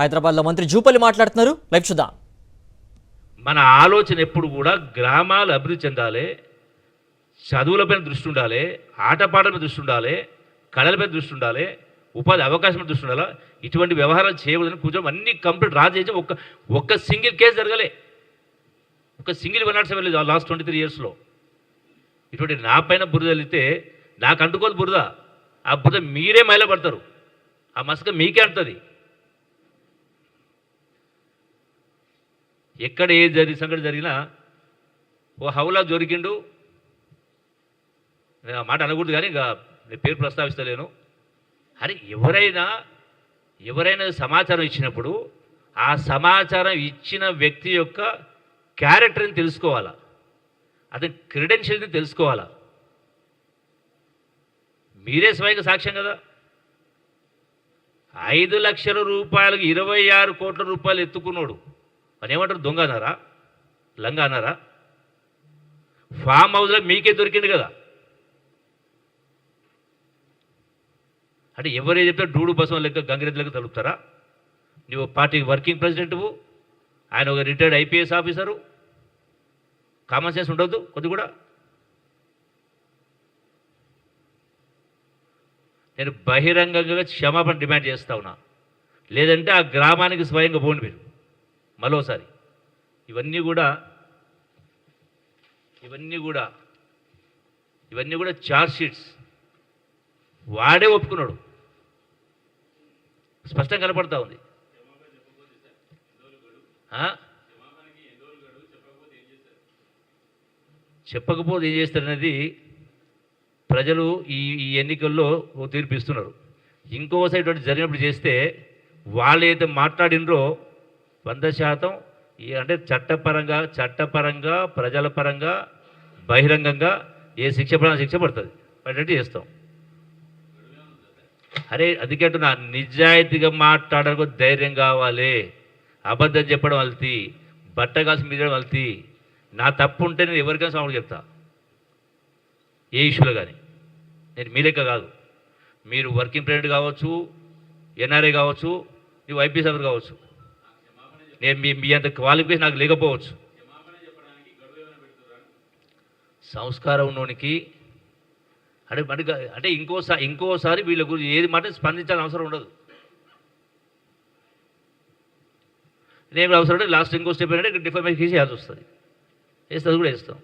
హైదరాబాద్లో మంత్రి జూపల్లి మాట్లాడుతున్నారు. లైవ్ చూద్దాం. మన ఆలోచన ఎప్పుడు కూడా గ్రామాలు అభివృద్ధి చెందాలి, చదువులపైన దృష్టి ఉండాలి, ఆటపాటల మీద దృష్టి ఉండాలి, కళలపై దృష్టి ఉండాలి, ఉపాధి అవకాశం దృష్టి ఉండాలి. ఇటువంటి వ్యవహారాలు చేయకూడదని కూర్చొని అన్ని కంప్లీట్ రాజేసి ఒక్క సింగిల్ కేసు జరగలే, ఒక సింగిల్ 107 లేదు లాస్ట్ 23 ఇయర్స్లో. ఇటువంటి నా పైన బురద వెళ్తే నాకు అంటుకోదు బురద, ఆ బురద మీరే మైలపడతారు, ఆ మసక మీకే అంటుంది. ఎక్కడ ఏ సంఘటన జరిగినా ఓ హౌలా దొరికిండు, నేను ఆ మాట అనకూడదు కానీ ఇంకా నేను పేరు ప్రస్తావిస్తలేను. అని ఎవరైనా సమాచారం ఇచ్చినప్పుడు ఆ సమాచారం ఇచ్చిన వ్యక్తి యొక్క క్యారెక్టర్ని తెలుసుకోవాలా, అతని క్రెడెన్షియల్ని తెలుసుకోవాలా. మీరే స్వయంగా సాక్ష్యం కదా. 5 లక్షల రూపాయలకు 26 కోట్ల రూపాయలు ఎత్తుకున్నాడు అని ఏమంటారు? దొంగ అన్నారా, లంగ అన్నారా? ఫామ్ హౌస్లో మీకే దొరికింది కదా. అంటే ఎవరే చెప్తే డూడు బసం లెక్క గంగిరెద్దు లెక్క తలుపుతారా? నువ్వు పార్టీకి వర్కింగ్ ప్రెసిడెంట్వు, ఆయన ఒక retired IPS officer. Common sense ఉండవద్దు కొద్ది కూడా. నేను బహిరంగంగా క్షమాపణ డిమాండ్ చేస్తా ఉన్నా, లేదంటే ఆ గ్రామానికి స్వయంగా పోండి మీరు మరోసారి. ఇవన్నీ కూడా చార్జ్ షీట్స్ వాడే ఒప్పుకున్నాడు, స్పష్టంగా కనపడతా ఉంది. చెప్పకపోతే ఏం చేస్తారనేది ప్రజలు ఈ ఎన్నికల్లో ఓ తీర్పు ఇస్తున్నారు. ఇంకోసారి ఇటువంటి జరిగినప్పుడు చేస్తే వాళ్ళు ఏదైతే మాట్లాడినరో 100% అంటే చట్టపరంగా ప్రజల పరంగా బహిరంగంగా ఏ శిక్ష పడుతుంది, పడేట్టు చేస్తాం. అరే అందుకేంటూ నా నిజాయితీగా మాట్లాడడానికి ధైర్యం కావాలి. అబద్ధం చెప్పడం వల్తి, బట్ట కాల్సి మీదడం వల్తి. నా తప్పు ఉంటే నేను ఎవరికైనా సామాన్లు చెప్తా, ఏ ఇష్యూలో కానీ. నేను మీ లెక్క కాదు, మీరు వర్కింగ్ ప్రెసిడెంట్ కావచ్చు, ఎన్ఆర్ఐ కావచ్చు, నువ్వు ఐపీఎస్ ఆఫీసర్ కావచ్చు. నేను మీ అంత క్వాలిఫికేషన్ నాకు లేకపోవచ్చు. సంస్కారం ఉన్నోనికి అంటే ఇంకోసారి వీళ్ళ గురించి ఏది మాట స్పందించాల్సిన అవసరం ఉండదు. నేను అవసరం అంటే లాస్ట్ ఇంకో స్టెప్ ఏంటంటే డిఫర్మేషన్ చేయాల్సి వస్తుంది, వేస్తుంది కూడా వేస్తాం.